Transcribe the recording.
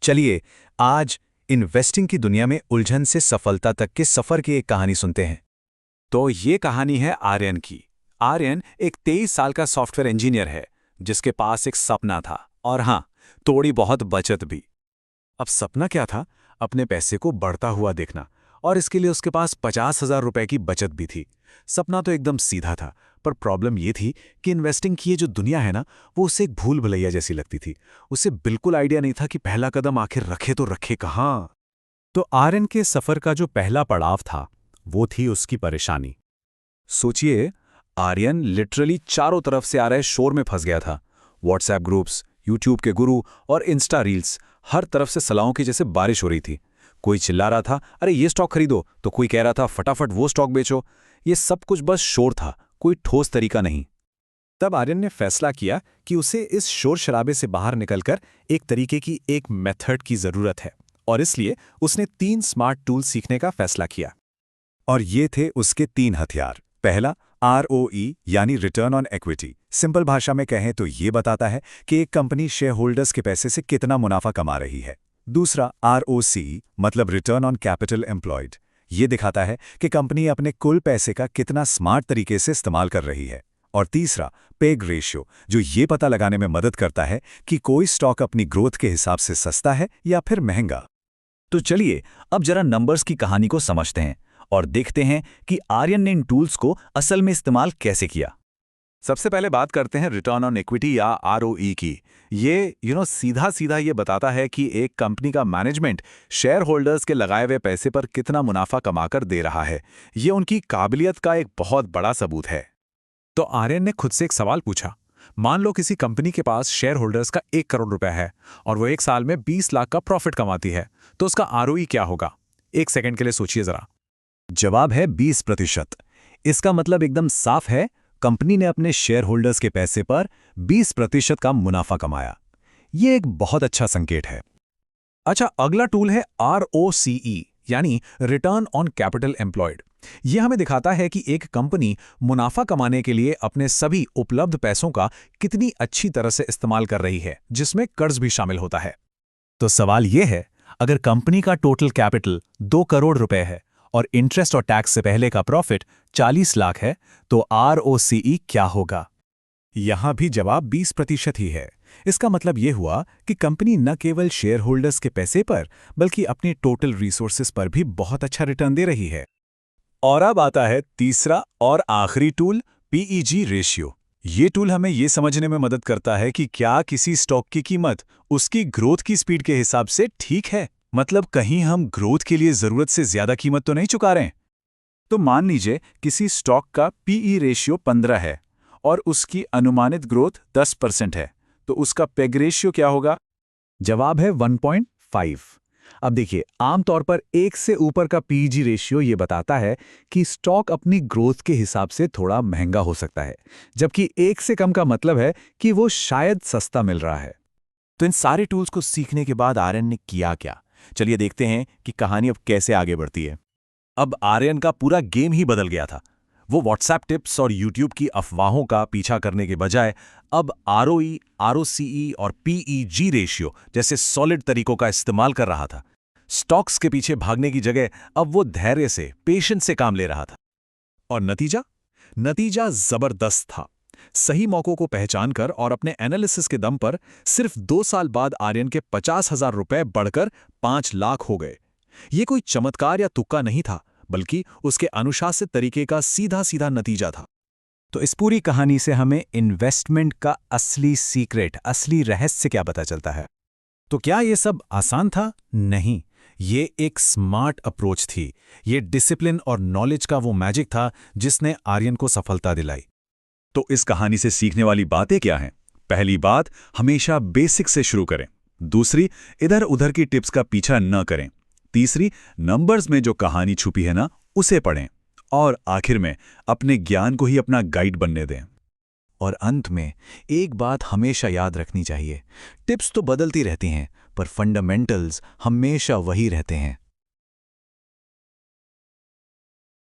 चलिए आज इन्वेस्टिंग की दुनिया में उलझन से सफलता तक के सफर की एक कहानी सुनते हैं। तो ये कहानी है आर्यन की। आर्यन एक 23 साल का सॉफ्टवेयर इंजीनियर है जिसके पास एक सपना था और हाँ, थोड़ी बहुत बचत भी। अब सपना क्या था? अपने पैसे को बढ़ता हुआ देखना, और इसके लिए उसके पास 50,000 रुपए की बचत भी थी। सपना तो एकदम सीधा था, पर प्रॉब्लम ये थी कि इन्वेस्टिंग की ये जो दुनिया है ना, वो उसे एक भूल भुलैया जैसी लगती थी। उसे बिल्कुल आइडिया नहीं था कि पहला कदम आखिर रखे तो रखे कहाँ। तो आर्यन के सफर का जो पहला पड़ाव था वो थी उसकी परेशानी। सोचिए, आर्यन लिटरली चारों तरफ से आ रहे शोर में फंस गया था। व्हाट्सएप ग्रुप्स, यूट्यूब के गुरु और इंस्टा रील्स, हर तरफ से सलाहों की जैसे बारिश हो रही थी। कोई चिल्ला रहा था, अरे ये स्टॉक खरीदो, तो कोई कह रहा था फटाफट वो स्टॉक बेचो। ये सब कुछ बस शोर था, कोई ठोस तरीका नहीं। तब आर्यन ने फैसला किया कि उसे इस शोर शराबे से बाहर निकलकर एक तरीके की एक मेथड की जरूरत है, और इसलिए उसने 3 स्मार्ट टूल सीखने का फैसला किया। और ये थे उसके 3 हथियार। पहला ROE यानी रिटर्न ऑन इक्विटी। सिंपल भाषा में कहें तो ये बताता है कि एक कंपनी शेयर होल्डर्स के पैसे से कितना मुनाफा कमा रही है। दूसरा ROCE मतलब रिटर्न ऑन कैपिटल एम्प्लॉयड। ये दिखाता है कि कंपनी अपने कुल पैसे का कितना स्मार्ट तरीके से इस्तेमाल कर रही है। और तीसरा पेग रेशियो, जो ये पता लगाने में मदद करता है कि कोई स्टॉक अपनी ग्रोथ के हिसाब से सस्ता है या फिर महंगा। तो चलिए अब जरा नंबर्स की कहानी को समझते हैं और देखते हैं कि आर्यन ने इन टूल्स को असल में इस्तेमाल कैसे किया। सबसे पहले बात करते हैं रिटर्न ऑन इक्विटी या ROE की। ये सीधा सीधा ये बताता है कि एक कंपनी का मैनेजमेंट शेयर होल्डर्स के लगाए हुए पैसे पर कितना मुनाफा कमाकर दे रहा है। ये उनकी काबिलियत का एक बहुत बड़ा सबूत है। तो आर्यन ने खुद से एक सवाल पूछा। मान लो किसी कंपनी के पास शेयर होल्डर्स का 1 करोड़ रुपए है और वो एक साल में 20 लाख का प्रॉफिट कमाती है, तो उसका ROE क्या होगा? 1 सेकंड के लिए सोचिए जरा। जवाब है 20%। इसका मतलब एकदम साफ है, कंपनी ने अपने शेयर होल्डर्स के पैसे पर 20% का मुनाफा कमाया। ये एक बहुत अच्छा संकेत है। अच्छा, अगला टूल है ROCE यानी रिटर्न ऑन कैपिटल एम्प्लॉयड। ये हमें दिखाता है कि एक कंपनी मुनाफा कमाने के लिए अपने सभी उपलब्ध पैसों का कितनी अच्छी तरह से इस्तेमाल कर रही है, जिसमें कर्ज भी शामिल होता है। तो सवाल ये है, अगर कंपनी का टोटल कैपिटल 2 करोड़ रुपए है और इंटरेस्ट और टैक्स से पहले का प्रॉफिट 40 लाख है, तो ROCE क्या होगा? यहां भी जवाब 20% ही है। इसका मतलब यह हुआ कि कंपनी न केवल शेयर होल्डर्स के पैसे पर बल्कि अपने टोटल रिसोर्सेज पर भी बहुत अच्छा रिटर्न दे रही है। और अब आता है तीसरा और आखिरी टूल, PEG रेशियो। ये टूल हमें ये समझने में मदद करता है कि क्या किसी स्टॉक की कीमत उसकी ग्रोथ की स्पीड के हिसाब से ठीक है। मतलब कहीं हम ग्रोथ के लिए जरूरत से ज्यादा कीमत तो नहीं चुका रहे हैं। तो मान लीजिए किसी स्टॉक का PE रेशियो 15 है और उसकी अनुमानित ग्रोथ 10% है, तो उसका पेग रेशियो क्या होगा? जवाब है 1.5। अब देखिए, आमतौर पर 1 से ऊपर का PEG रेशियो ये बताता है कि स्टॉक अपनी ग्रोथ के हिसाब से थोड़ा महंगा हो सकता है, जबकि 1 से कम का मतलब है कि वो शायद सस्ता मिल रहा है। तो इन सारे टूल्स को सीखने के बाद आर्यन ने किया क्या? चलिए देखते हैं कि कहानी अब कैसे आगे बढ़ती है। अब आर्यन का पूरा गेम ही बदल गया था। वो व्हाट्सएप टिप्स और यूट्यूब की अफवाहों का पीछा करने के बजाय अब ROE, ROCE और PEG रेशियो जैसे सॉलिड तरीकों का इस्तेमाल कर रहा था। स्टॉक्स के पीछे भागने की जगह अब वो धैर्य से, पेशेंस से काम ले रहा था। और नतीजा जबरदस्त था। सही मौकों को पहचानकर और एनालिसिस एनालिसिस के दम पर सिर्फ 2 साल बाद आर्यन के 50,000 रुपए बढ़कर 5 लाख हो गए। ये कोई चमत्कार या तुक्का नहीं था, बल्कि उसके अनुशासित तरीके का सीधा सीधा नतीजा था। तो इस पूरी कहानी से हमें इन्वेस्टमेंट का असली सीक्रेट, असली रहस्य क्या पता चलता है? तो क्या ये सब आसान था? नहीं, ये एक स्मार्ट अप्रोच थी। ये डिसिप्लिन और नॉलेज का वो मैजिक था जिसने आर्यन को सफलता दिलाई। तो इस कहानी से सीखने वाली बातें क्या हैं? पहली बात, हमेशा बेसिक से शुरू करें। दूसरी, इधर उधर की टिप्स का पीछा न करें। तीसरी, नंबर्स में जो कहानी छुपी है ना, उसे पढ़ें। और आखिर में अपने ज्ञान को ही अपना गाइड बनने दें। और अंत में एक बात हमेशा याद रखनी चाहिए, टिप्स तो बदलती रहती हैं, पर फंडामेंटल्स हमेशा वही रहते हैं।